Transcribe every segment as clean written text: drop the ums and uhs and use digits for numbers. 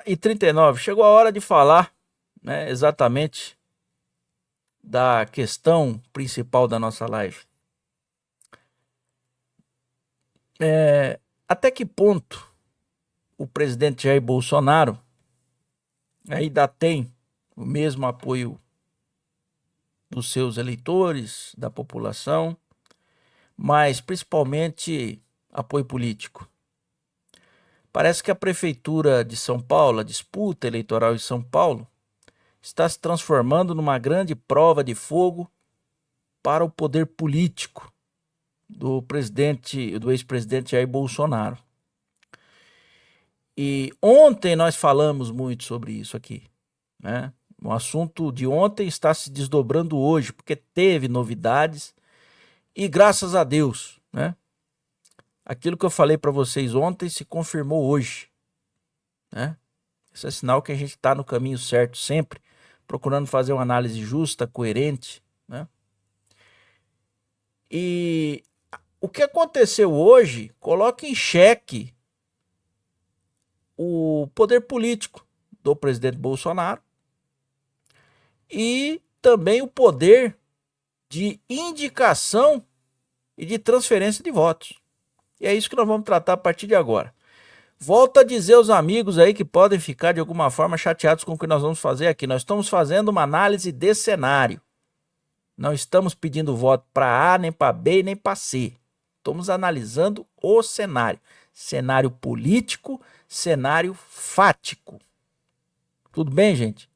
1h39, chegou a hora de falar, né, exatamente da questão principal da nossa live. Até que ponto o presidente Jair Bolsonaro ainda tem o mesmo apoio dos seus eleitores, da população, mas principalmente apoio político. Parece que a Prefeitura de São Paulo, a disputa eleitoral em São Paulo, está se transformando numa grande prova de fogo para o poder político do ex-presidente Jair Bolsonaro. E ontem nós falamos muito sobre isso aqui, né? O assunto de ontem está se desdobrando hoje, porque teve novidades e graças a Deus, né? Aquilo que eu falei para vocês ontem se confirmou hoje, né? Esse é sinal que a gente está no caminho certo sempre, procurando fazer uma análise justa, coerente, né? E o que aconteceu hoje coloca em xeque o poder político do presidente Bolsonaro e também o poder de indicação e de transferência de votos. E é isso que nós vamos tratar a partir de agora. Volto a dizer aos amigos aí que podem ficar de alguma forma chateados com o que nós vamos fazer aqui. Nós estamos fazendo uma análise de cenário. Não estamos pedindo voto para A, nem para B, nem para C. Estamos analisando o cenário. Cenário político, cenário fático. Tudo bem, gente?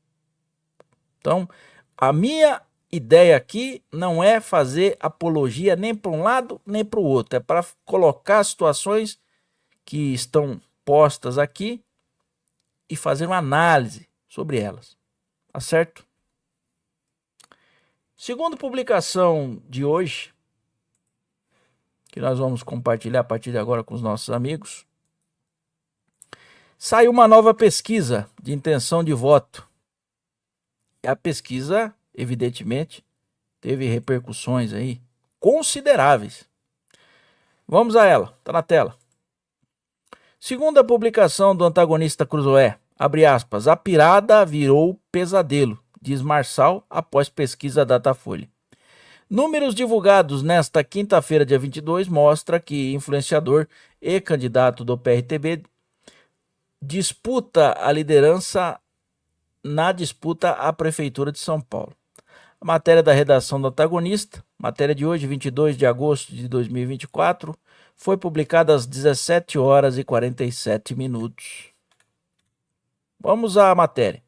Então, a minha ideia aqui não é fazer apologia nem para um lado nem para o outro. É para colocar situações que estão postas aqui e fazer uma análise sobre elas. Tá certo? Segundo publicação de hoje, que nós vamos compartilhar a partir de agora com os nossos amigos, saiu uma nova pesquisa de intenção de voto. A pesquisa, evidentemente, teve repercussões aí consideráveis. Vamos a ela, tá na tela. Segundo a publicação do antagonista Cruzoé, abre aspas, a pirada virou pesadelo, diz Marçal após pesquisa Datafolha. Números divulgados nesta quinta-feira, dia 22, mostra que influenciador e candidato do PRTB disputa a liderança na disputa à Prefeitura de São Paulo. A matéria da redação do antagonista, matéria de hoje, 22 de agosto de 2024, foi publicada às 17 horas e 47 minutos. Vamos à matéria.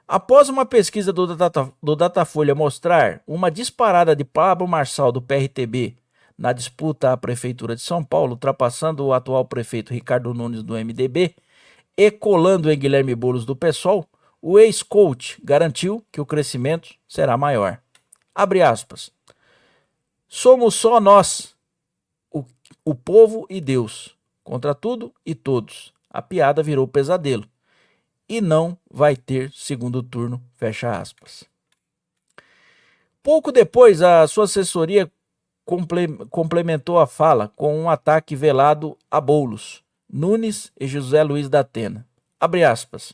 Após uma pesquisa do Datafolha mostrar uma disparada de Pablo Marçal do PRTB na disputa à Prefeitura de São Paulo, ultrapassando o atual prefeito Ricardo Nunes do MDB e colando em Guilherme Boulos do PSOL, o ex-coach garantiu que o crescimento será maior. Abre aspas. Somos só nós, o povo e Deus, contra tudo e todos. A piada virou pesadelo. E não vai ter segundo turno, fecha aspas. Pouco depois, a sua assessoria complementou a fala com um ataque velado a Boulos, Nunes e José Luiz da Atena. Abre aspas.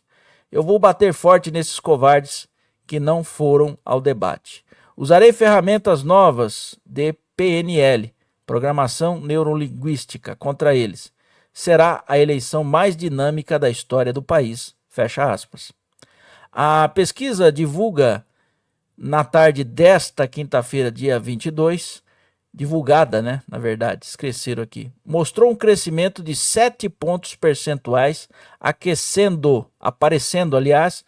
Eu vou bater forte nesses covardes que não foram ao debate. Usarei ferramentas novas de PNL, Programação Neurolinguística, contra eles. Será a eleição mais dinâmica da história do país. Fecha aspas. A pesquisa divulga na tarde desta quinta-feira, dia 22, divulgada, né? Na verdade, esqueceram aqui. Mostrou um crescimento de 7 pontos percentuais, aparecendo, aliás,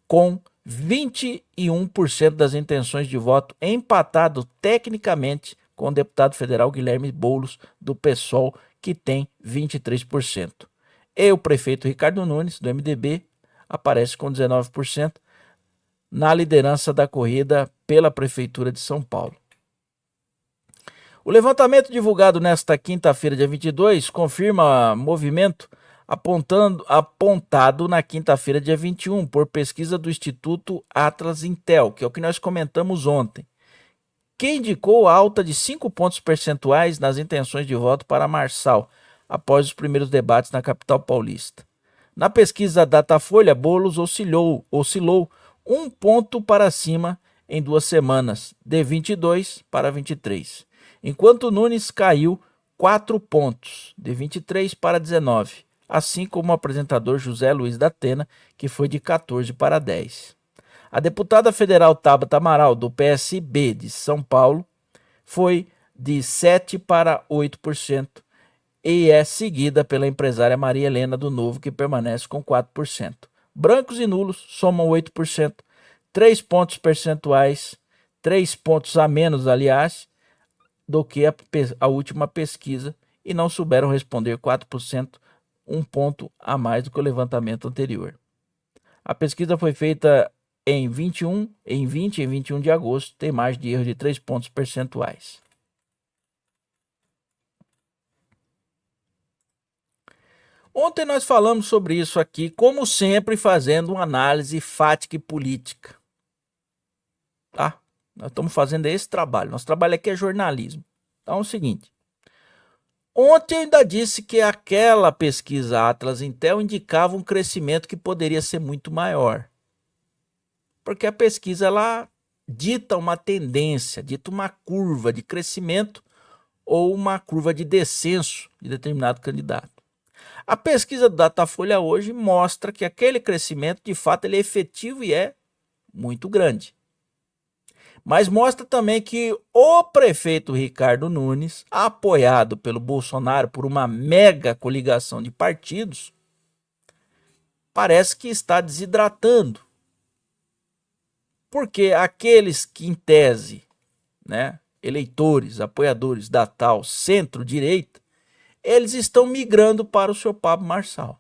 com 21% das intenções de voto, empatado tecnicamente com o deputado federal Guilherme Boulos, do PSOL, que tem 23%. E o prefeito Ricardo Nunes, do MDB, aparece com 19% na liderança da corrida pela Prefeitura de São Paulo. O levantamento divulgado nesta quinta-feira, dia 22, confirma movimento apontado na quinta-feira, dia 21, por pesquisa do Instituto Atlas Intel, que é o que nós comentamos ontem, que indicou alta de 5 pontos percentuais nas intenções de voto para Marçal, após os primeiros debates na capital paulista. Na pesquisa Datafolha, Boulos oscilou 1 ponto para cima em 2 semanas, de 22 para 23, enquanto Nunes caiu 4 pontos, de 23 para 19, assim como o apresentador José Luiz da Atena, que foi de 14 para 10. A deputada federal Tabata Amaral, do PSB de São Paulo, foi de 7 para 8%, e é seguida pela empresária Maria Helena do Novo, que permanece com 4%. Brancos e nulos somam 8%, 3 pontos percentuais, 3 pontos a menos, aliás, do que a última pesquisa, e não souberam responder 4%, 1 ponto a mais do que o levantamento anterior. A pesquisa foi feita em 20 e 21 de agosto, tem margem de erro de 3 pontos percentuais. Ontem nós falamos sobre isso aqui, como sempre, fazendo uma análise fática e política. Tá? Nós estamos fazendo esse trabalho. Nosso trabalho aqui é jornalismo. Então é o seguinte. Ontem eu ainda disse que aquela pesquisa Atlas Intel indicava um crescimento que poderia ser muito maior. Porque a pesquisa ela dita uma tendência, dita uma curva de crescimento ou uma curva de descenso de determinado candidato. A pesquisa do Datafolha hoje mostra que aquele crescimento, de fato, ele é efetivo e é muito grande. Mas mostra também que o prefeito Ricardo Nunes, apoiado pelo Bolsonaro por uma mega coligação de partidos, parece que está desidratando. Porque aqueles que, em tese, eleitores, apoiadores da tal centro-direita, eles estão migrando para o seu Pablo Marçal.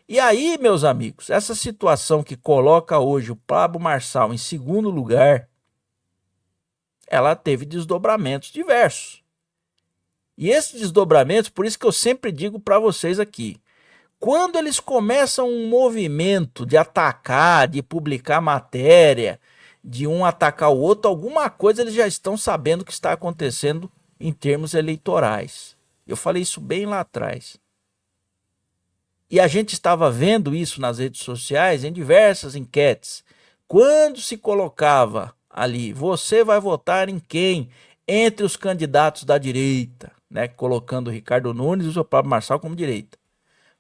E aí, meus amigos, essa situação que coloca hoje o Pablo Marçal em segundo lugar, ela teve desdobramentos diversos. E esses desdobramentos, por isso que eu sempre digo para vocês aqui, quando eles começam um movimento de atacar, de publicar matéria, de um atacar o outro, alguma coisa eles já estão sabendo que está acontecendo em termos eleitorais. Eu falei isso bem lá atrás. E a gente estava vendo isso nas redes sociais em diversas enquetes. Quando se colocava ali, você vai votar em quem? Entre os candidatos da direita, colocando o Ricardo Nunes e o Pablo Marçal como direita.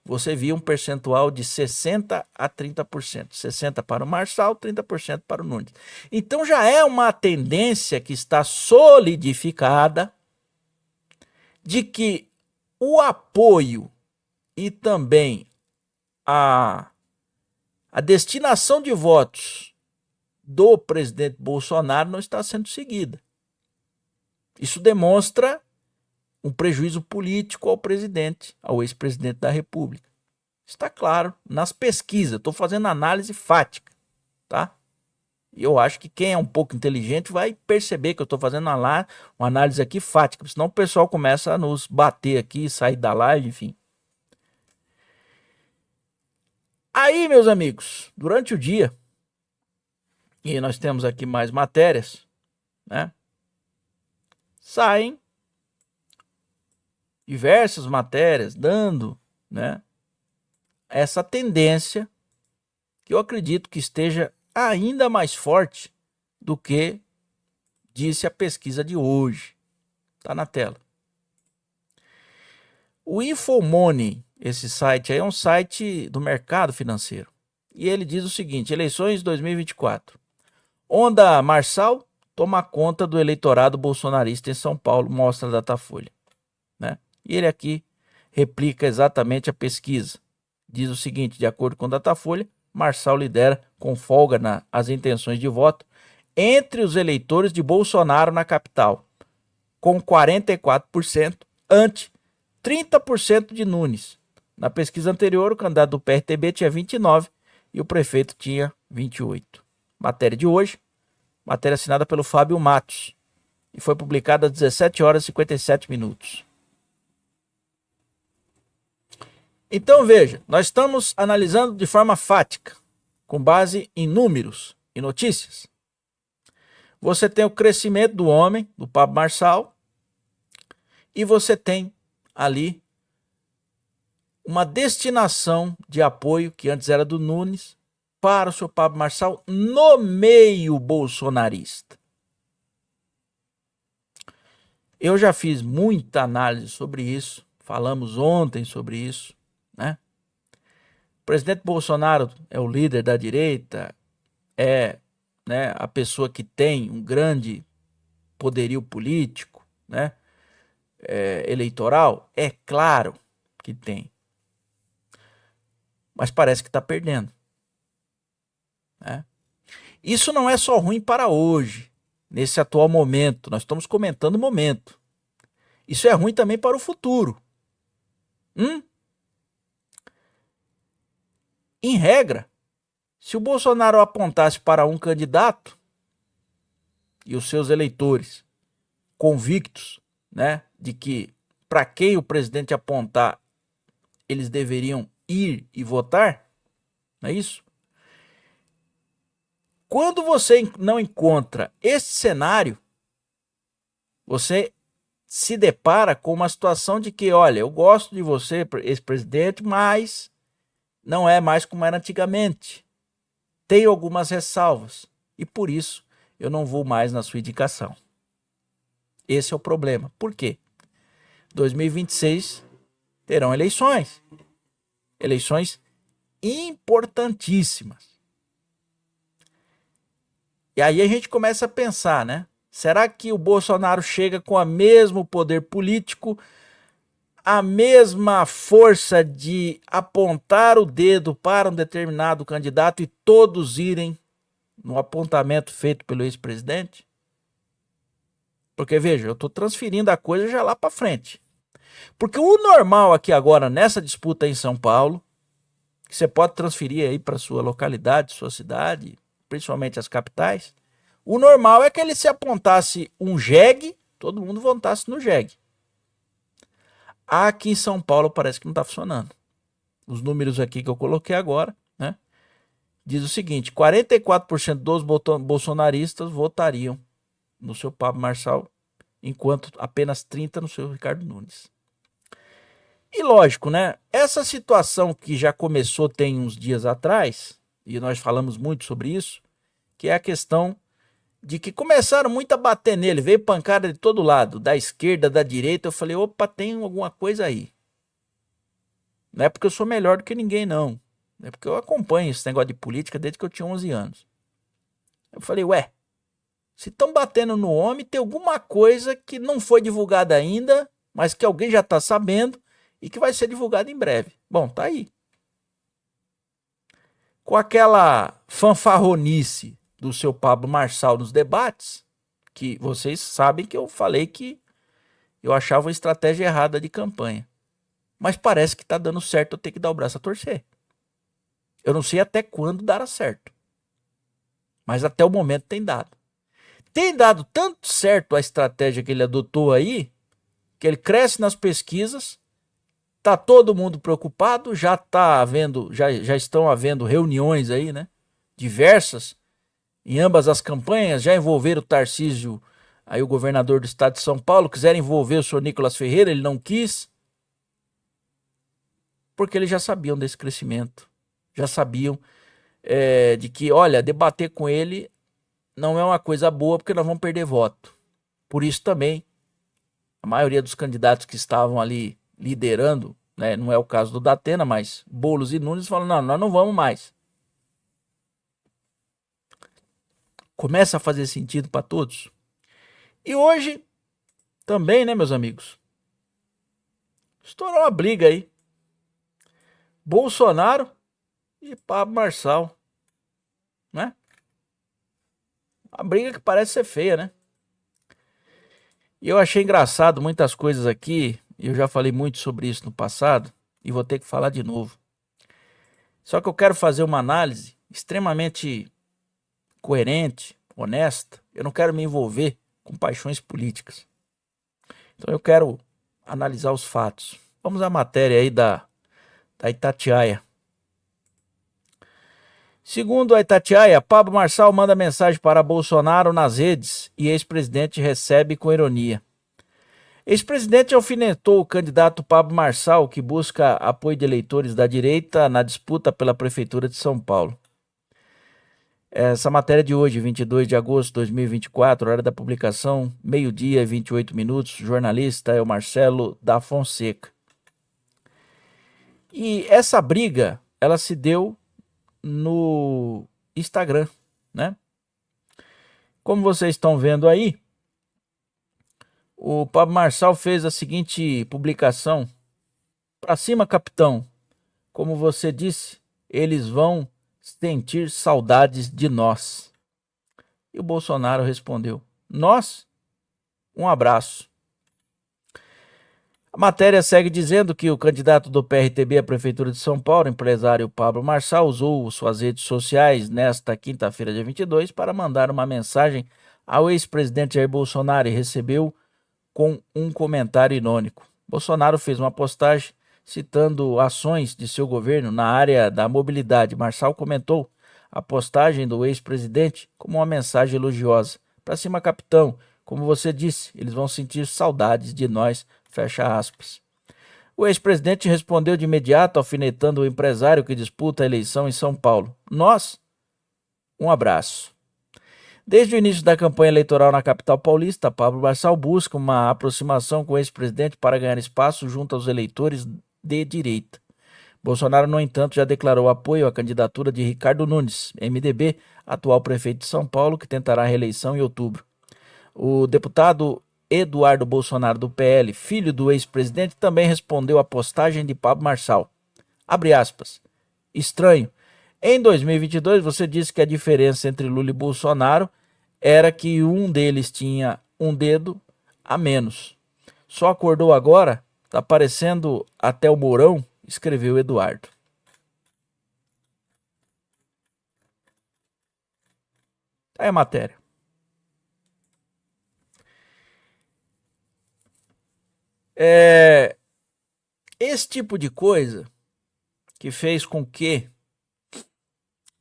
Você via um percentual de 60% a 30%. 60% para o Marçal, 30% para o Nunes. Então já é uma tendência que está solidificada de que o apoio e também a destinação de votos do presidente Bolsonaro não está sendo seguida. Isso demonstra um prejuízo político ao presidente, ao ex-presidente da República. Está claro nas pesquisas, estou fazendo análise fática, tá? E eu acho que quem é um pouco inteligente vai perceber que eu estou fazendo uma análise aqui fática, senão o pessoal começa a nos bater aqui, sair da live, enfim. Aí, meus amigos, durante o dia, e nós temos aqui mais matérias, saem diversas matérias dando, essa tendência que eu acredito que esteja ainda mais forte do que disse a pesquisa de hoje. Está na tela. O Infomoney, esse site aí é um site do mercado financeiro. E ele diz o seguinte: eleições 2024. Onda Marçal toma conta do eleitorado bolsonarista em São Paulo, mostra a Datafolha. E ele aqui replica exatamente a pesquisa. Diz o seguinte: de acordo com a Datafolha, Marçal lidera com folga as intenções de voto entre os eleitores de Bolsonaro na capital, com 44% ante 30% de Nunes. Na pesquisa anterior, o candidato do PRTB tinha 29% e o prefeito tinha 28%. Matéria de hoje, matéria assinada pelo Fábio Matos, e foi publicada às 17 horas e 57 minutos. Então veja, nós estamos analisando de forma fática, com base em números e notícias. Você tem o crescimento do homem, do Pablo Marçal, e você tem ali uma destinação de apoio, que antes era do Nunes, para o seu Pablo Marçal no meio bolsonarista. Eu já fiz muita análise sobre isso, falamos ontem sobre isso, né? O presidente Bolsonaro é o líder da direita, é, né, a pessoa que tem um grande poderio político, né, eleitoral, é claro que tem. Mas parece que está perdendo, né? Isso não é só ruim para hoje, nesse atual momento, nós estamos comentando o momento. Isso é ruim também para o futuro. Em regra, se o Bolsonaro apontasse para um candidato e os seus eleitores convictos, né, de que para quem o presidente apontar, eles deveriam ir e votar, não é isso? Quando você não encontra esse cenário, você se depara com uma situação de que, olha, eu gosto de você, ex-presidente, mas não é mais como era antigamente. Tenho algumas ressalvas e por isso eu não vou mais na sua indicação. Esse é o problema. Por quê? 2026 terão eleições. Eleições importantíssimas. E aí a gente começa a pensar, né? Será que o Bolsonaro chega com o mesmo poder político, a mesma força de apontar o dedo para um determinado candidato e todos irem no apontamento feito pelo ex-presidente? Porque, veja, eu estou transferindo a coisa já lá para frente. Porque o normal aqui agora, nessa disputa em São Paulo, que você pode transferir aí para sua localidade, sua cidade, principalmente as capitais, o normal é que ele se apontasse um jegue, todo mundo votasse no jegue. Aqui em São Paulo parece que não está funcionando. Os números aqui que eu coloquei agora, né, diz o seguinte: 44% dos bolsonaristas votariam no seu Pablo Marçal, enquanto apenas 30% no seu Ricardo Nunes. E lógico, né? Essa situação que já começou tem uns dias atrás, e nós falamos muito sobre isso, que é a questão de que começaram muito a bater nele, veio pancada de todo lado, da esquerda, da direita. Eu falei, opa, tem alguma coisa aí. Não é porque eu sou melhor do que ninguém, não. É porque eu acompanho esse negócio de política desde que eu tinha 11 anos. Eu falei, ué, se estão batendo no homem, tem alguma coisa que não foi divulgada ainda, mas que alguém já está sabendo e que vai ser divulgada em breve. Bom, tá aí. Com aquela fanfarronice do seu Pablo Marçal nos debates, que vocês sabem que eu falei que eu achava uma estratégia errada de campanha. Mas parece que está dando certo, eu tenho que dar o braço a torcer. Eu não sei até quando dará certo. Mas até o momento tem dado. Tem dado tanto certo a estratégia que ele adotou aí, que ele cresce nas pesquisas, tá todo mundo preocupado, já estão havendo reuniões aí, né? Diversas, em ambas as campanhas, já envolveram o Tarcísio, aí o governador do estado de São Paulo, quiseram envolver o senhor Nicolas Ferreira, ele não quis, porque eles já sabiam desse crescimento, já sabiam de que, olha, debater com ele não é uma coisa boa, porque nós vamos perder voto. Por isso também, a maioria dos candidatos que estavam ali liderando, né, não é o caso do Datena, mas Boulos e Nunes falam, não, nós não vamos mais. Começa a fazer sentido para todos. E hoje também, né, meus amigos, estourou uma briga aí. Bolsonaro e Pablo Marçal, né? Uma briga que parece ser feia, né? E eu achei engraçado muitas coisas aqui, eu já falei muito sobre isso no passado, e vou ter que falar de novo. Só que eu quero fazer uma análise extremamente coerente, honesta. Eu não quero me envolver com paixões políticas. Então eu quero analisar os fatos. Vamos à matéria aí da Itatiaia. Segundo a Itatiaia, Pablo Marçal manda mensagem para Bolsonaro nas redes e ex-presidente recebe com ironia. Ex-presidente alfinetou o candidato Pablo Marçal, que busca apoio de eleitores da direita na disputa pela Prefeitura de São Paulo. Essa matéria de hoje, 22 de agosto de 2024, hora da publicação, meio-dia e 28 minutos, jornalista é o Marcelo da Fonseca. E essa briga, ela se deu no Instagram, né? Como vocês estão vendo aí, o Pablo Marçal fez a seguinte publicação: "Pra cima, capitão. Como você disse, eles vão sentir saudades de nós." E o Bolsonaro respondeu: "Nós? Um abraço." A matéria segue dizendo que o candidato do PRTB à Prefeitura de São Paulo, empresário Pablo Marçal, usou suas redes sociais nesta quinta-feira, dia 22, para mandar uma mensagem ao ex-presidente Jair Bolsonaro e recebeu com um comentário irônico. Bolsonaro fez uma postagem citando ações de seu governo na área da mobilidade. Marçal comentou a postagem do ex-presidente como uma mensagem elogiosa. "Pra cima, capitão. Como você disse, eles vão sentir saudades de nós." Fecha aspas. O ex-presidente respondeu de imediato, alfinetando o empresário que disputa a eleição em São Paulo: "Nós? Um abraço." Desde o início da campanha eleitoral na capital paulista, Pablo Marçal busca uma aproximação com o ex-presidente para ganhar espaço junto aos eleitores de direita. Bolsonaro, no entanto, já declarou apoio à candidatura de Ricardo Nunes, MDB, atual prefeito de São Paulo, que tentará a reeleição em outubro. O deputado Eduardo Bolsonaro, do PL, filho do ex-presidente, também respondeu à postagem de Pablo Marçal. Abre aspas. "Estranho. Em 2022, você disse que a diferença entre Lula e Bolsonaro era que um deles tinha um dedo a menos. Só acordou agora? Tá parecendo até o Mourão", escreveu Eduardo. Aí a matéria. Esse tipo de coisa que fez com que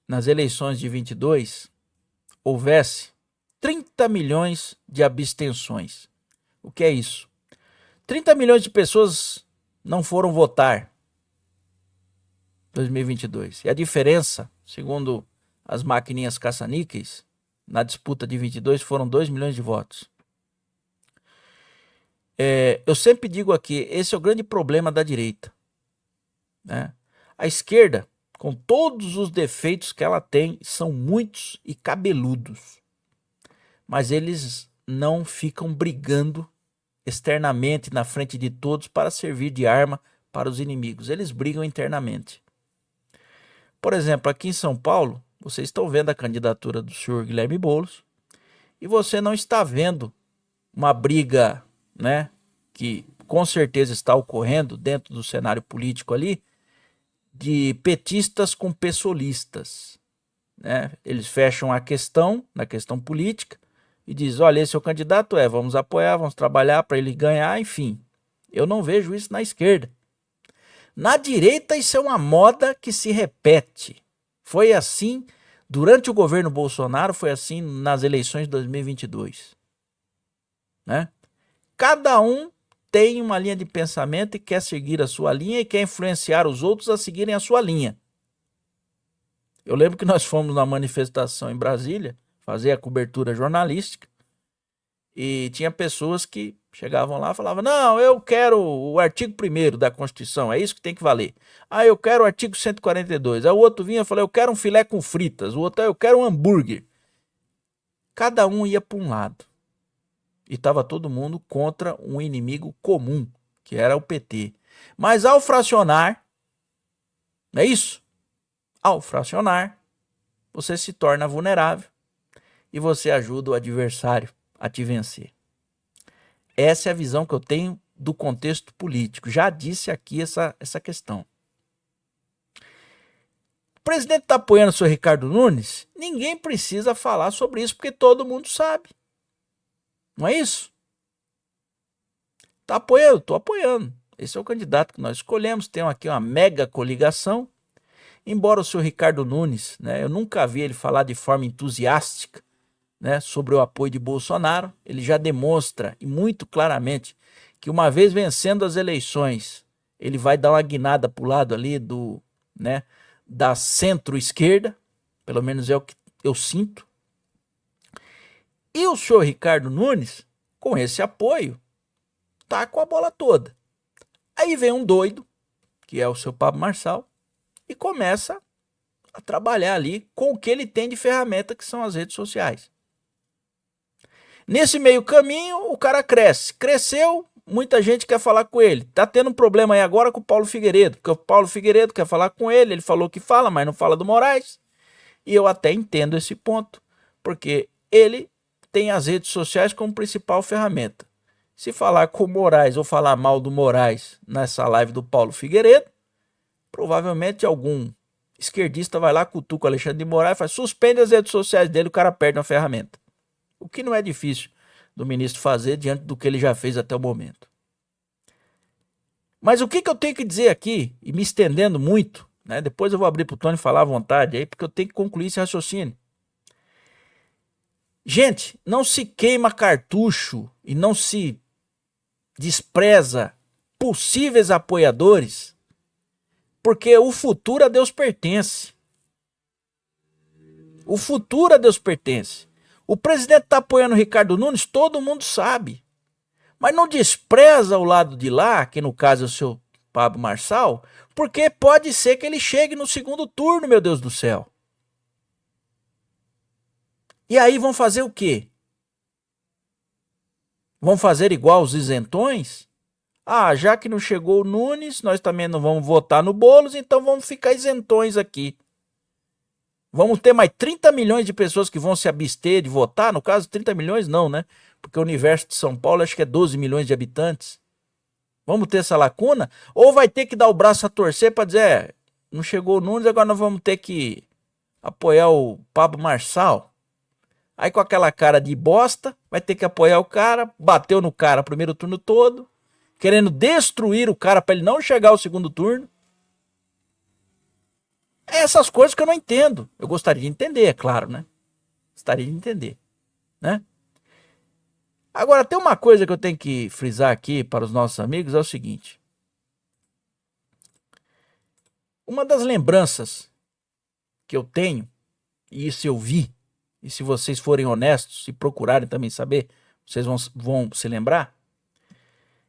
nas eleições de 22 houvesse 30 milhões de abstenções. O que é isso? 30 milhões de pessoas não foram votar em 2022. E a diferença, segundo as maquininhas caça-níqueis, na disputa de 22 foram 2 milhões de votos. Eu sempre digo aqui, esse é o grande problema da direita, né? A esquerda, com todos os defeitos que ela tem, são muitos e cabeludos. Mas eles não ficam brigando externamente na frente de todos para servir de arma para os inimigos. Eles brigam internamente. Por exemplo, aqui em São Paulo, vocês estão vendo a candidatura do senhor Guilherme Boulos e você não está vendo uma briga, né, que com certeza está ocorrendo dentro do cenário político ali, de petistas com pessoalistas, né? Eles fecham a questão, na questão política, e diz: olha, esse é o candidato, vamos apoiar, vamos trabalhar para ele ganhar, enfim. Eu não vejo isso na esquerda. Na direita, isso é uma moda que se repete. Foi assim durante o governo Bolsonaro, foi assim nas eleições de 2022. Né? Cada um tem uma linha de pensamento e quer seguir a sua linha e quer influenciar os outros a seguirem a sua linha. Eu lembro que nós fomos na manifestação em Brasília fazer a cobertura jornalística e tinha pessoas que chegavam lá e falavam: não, eu quero o artigo 1º da Constituição, é isso que tem que valer. Eu quero o artigo 142. Aí o outro vinha e falou: eu quero um filé com fritas. O outro: eu quero um hambúrguer. Cada um ia para um lado. E estava todo mundo contra um inimigo comum, que era o PT. Mas ao fracionar, não é isso? Ao fracionar, você se torna vulnerável e você ajuda o adversário a te vencer. Essa é a visão que eu tenho do contexto político. Já disse aqui essa questão. O presidente está apoiando o senhor Ricardo Nunes? Ninguém precisa falar sobre isso, porque todo mundo sabe. Não é isso? Está apoiando? Estou apoiando. Esse é o candidato que nós escolhemos. Tem aqui uma mega coligação. Embora o senhor Ricardo Nunes, né, eu nunca vi ele falar de forma entusiástica, né, sobre o apoio de Bolsonaro, ele já demonstra, e muito claramente, que uma vez vencendo as eleições, ele vai dar uma guinada pro lado ali da centro-esquerda, pelo menos é o que eu sinto. E o senhor Ricardo Nunes, com esse apoio, tá com a bola toda. Aí vem um doido, que é o seu Pablo Marçal, e começa a trabalhar ali com o que ele tem de ferramenta, que são as redes sociais. Nesse meio caminho, o cara cresce. Cresceu, muita gente quer falar com ele. Tá tendo um problema aí agora com o Paulo Figueiredo, porque o Paulo Figueiredo quer falar com ele, ele falou que fala, mas não fala do Moraes. E eu até entendo esse ponto, porque ele tem as redes sociais como principal ferramenta. Se falar com o Moraes ou falar mal do Moraes nessa live do Paulo Figueiredo, provavelmente algum esquerdista vai lá, cutuca o Alexandre de Moraes e faz, suspende as redes sociais dele, o cara perde uma ferramenta. O que não é difícil do ministro fazer diante do que ele já fez até o momento. Mas o que eu tenho que dizer aqui, e me estendendo muito, né? Depois eu vou abrir para o Tony falar à vontade aí, porque eu tenho que concluir esse raciocínio. Gente, não se queima cartucho e não se despreza possíveis apoiadores, porque o futuro a Deus pertence. O futuro a Deus pertence. O presidente está apoiando o Ricardo Nunes, todo mundo sabe. Mas não despreza o lado de lá, que no caso é o seu Pablo Marçal, porque pode ser que ele chegue no segundo turno, meu Deus do céu. E aí vão fazer o quê? Vão fazer igual os isentões? Ah, já que não chegou o Nunes, nós também não vamos votar no Boulos, então vamos ficar isentões aqui. Vamos ter mais 30 milhões de pessoas que vão se abster de votar, no caso 30 milhões não, né? Porque o universo de São Paulo acho que é 12 milhões de habitantes. Vamos ter essa lacuna? Ou vai ter que dar o braço a torcer para dizer, não chegou o Nunes, agora nós vamos ter que apoiar o Pablo Marçal? Aí com aquela cara de bosta, vai ter que apoiar o cara, bateu no cara o primeiro turno todo, querendo destruir o cara para ele não chegar ao segundo turno. É essas coisas que eu não entendo. Eu gostaria de entender, é claro, né? Gostaria de entender, né? Agora, tem uma coisa que eu tenho que frisar aqui para os nossos amigos, é o seguinte. Uma das lembranças que eu tenho, e isso eu vi, e se vocês forem honestos e procurarem também saber, vocês vão se lembrar,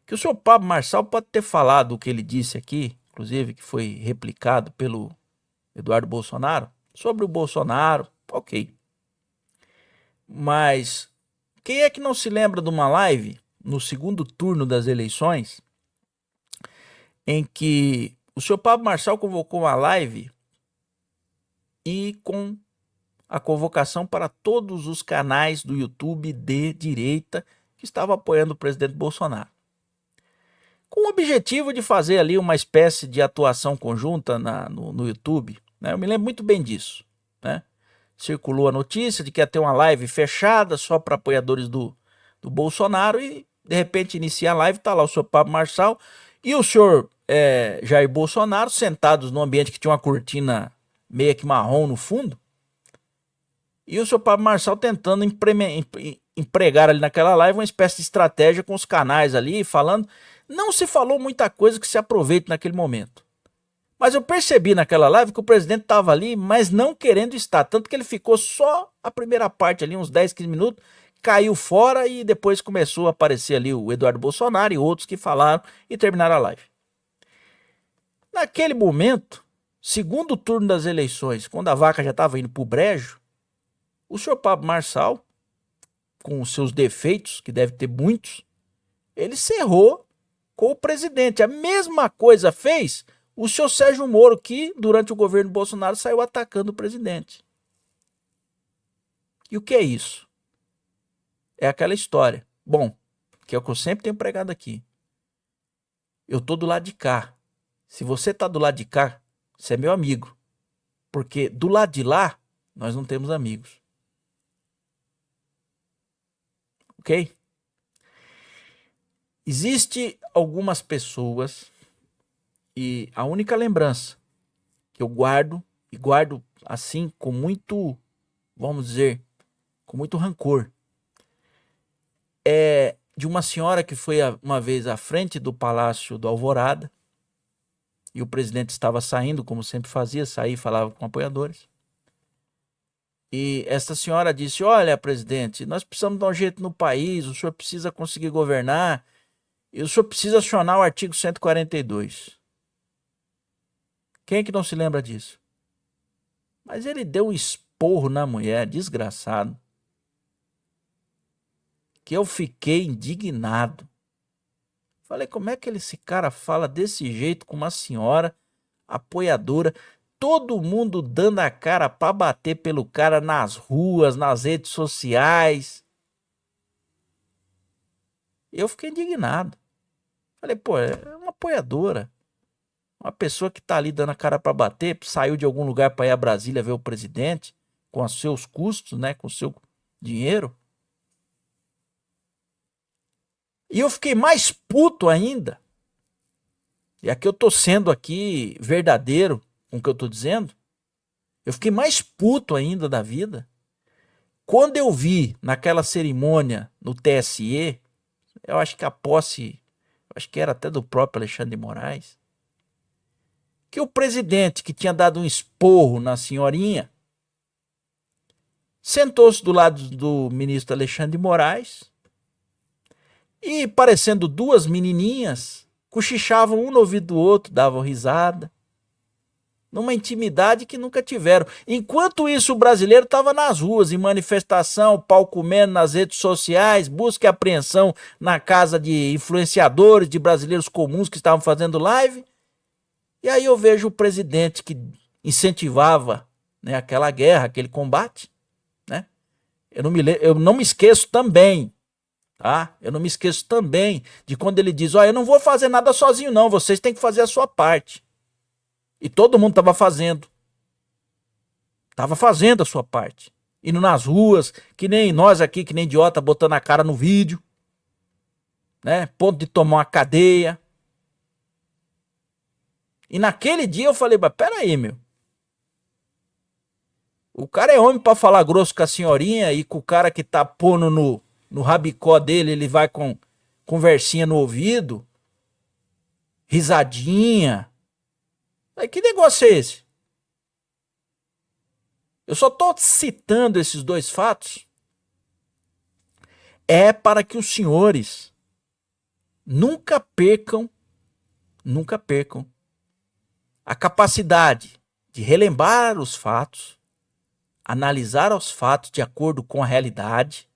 que o senhor Pablo Marçal pode ter falado o que ele disse aqui, inclusive que foi replicado pelo Eduardo Bolsonaro, sobre o Bolsonaro, ok. Mas quem é que não se lembra de uma live no segundo turno das eleições em que o senhor Pablo Marçal convocou uma live e com a convocação para todos os canais do YouTube de direita que estavam apoiando o presidente Bolsonaro, com o objetivo de fazer ali uma espécie de atuação conjunta no YouTube, né? Eu me lembro muito bem disso, né? Circulou a notícia de que ia ter uma live fechada só para apoiadores do Bolsonaro e de repente inicia a live, tá lá o senhor Pablo Marçal e o senhor Jair Bolsonaro sentados num ambiente que tinha uma cortina meio que marrom no fundo, e o senhor Pablo Marçal tentando empregar ali naquela live uma espécie de estratégia com os canais ali, falando. Não se falou muita coisa que se aproveite naquele momento. Mas eu percebi naquela live que o presidente estava ali, mas não querendo estar. Tanto que ele ficou só a primeira parte ali, uns 10, 15 minutos, caiu fora e depois começou a aparecer ali o Eduardo Bolsonaro e outros que falaram e terminaram a live. Naquele momento, segundo turno das eleições, quando a vaca já estava indo para o brejo, o senhor Pablo Marçal, com os seus defeitos, que deve ter muitos, ele cerrou com o presidente. A mesma coisa fez o senhor Sérgio Moro, que durante o governo Bolsonaro saiu atacando o presidente. E o que é isso? É aquela história. Bom, que é o que eu sempre tenho pregado aqui. Eu tô do lado de cá. Se você tá do lado de cá, você é meu amigo. Porque do lado de lá, nós não temos amigos. Ok? Existe algumas pessoas e a única lembrança que eu guardo, e guardo assim com muito, vamos dizer, com muito rancor, é de uma senhora que foi uma vez à frente do Palácio do Alvorada, e o presidente estava saindo, como sempre fazia, saía e falava com apoiadores. E essa senhora disse: olha, presidente, nós precisamos dar um jeito no país, o senhor precisa conseguir governar, e o senhor precisa acionar o artigo 142. Quem é que não se lembra disso? Mas ele deu um esporro na mulher, desgraçado, que eu fiquei indignado. Falei, como é que esse cara fala desse jeito com uma senhora apoiadora, todo mundo dando a cara para bater pelo cara nas ruas, nas redes sociais. Eu fiquei indignado. Falei, pô, é uma apoiadora. Uma pessoa que tá ali dando a cara para bater, saiu de algum lugar para ir a Brasília ver o presidente, com os seus custos, né, com o seu dinheiro. E eu fiquei mais puto ainda. E aqui eu tô sendo aqui verdadeiro com o que eu tô dizendo. Eu fiquei mais puto ainda da vida quando eu vi naquela cerimônia no TSE, eu acho que a posse, acho que era até do próprio Alexandre de Moraes, que o presidente que tinha dado um esporro na senhorinha sentou-se do lado do ministro Alexandre de Moraes e, parecendo duas menininhas, cochichavam um no ouvido do outro, davam risada, numa intimidade que nunca tiveram. Enquanto isso, o brasileiro estava nas ruas, em manifestação, pau comendo nas redes sociais, busca e apreensão na casa de influenciadores, de brasileiros comuns que estavam fazendo live. E aí eu vejo o presidente que incentivava, né, aquela guerra, aquele combate, né? Eu não me esqueço também, tá? Eu não me esqueço também de quando ele diz: ó, eu não vou fazer nada sozinho não, vocês têm que fazer a sua parte. E todo mundo estava fazendo. Estava fazendo a sua parte. Indo nas ruas, que nem nós aqui, que nem idiota, botando a cara no vídeo. Né? Ponto de tomar uma cadeia. E naquele dia eu falei, mas peraí, meu. O cara é homem para falar grosso com a senhorinha e com o cara que tá pondo no rabicó dele, ele vai com conversinha no ouvido, risadinha. Aí que negócio é esse? Eu só estou citando esses dois fatos para que os senhores nunca percam a capacidade de relembrar os fatos, analisar os fatos de acordo com a realidade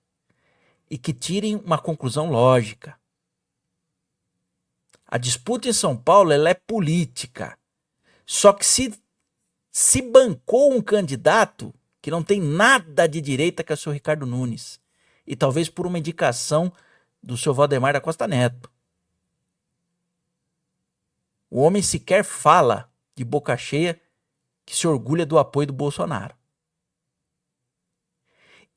e que tirem uma conclusão lógica. A disputa em São Paulo ela é política. Só que se bancou um candidato que não tem nada de direita, que é o seu Ricardo Nunes. E talvez por uma indicação do seu Valdemar da Costa Neto. O homem sequer fala de boca cheia que se orgulha do apoio do Bolsonaro.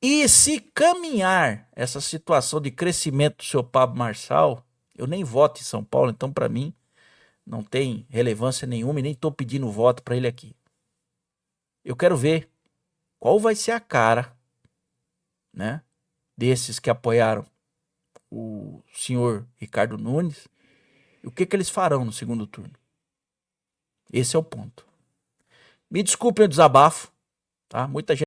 E se caminhar essa situação de crescimento do seu Pablo Marçal, eu nem voto em São Paulo, então para mim não tem relevância nenhuma e nem estou pedindo voto para ele aqui. Eu quero ver qual vai ser a cara, né, desses que apoiaram o senhor Ricardo Nunes e o que eles farão no segundo turno. Esse é o ponto. Me desculpem o desabafo, tá? Muita gente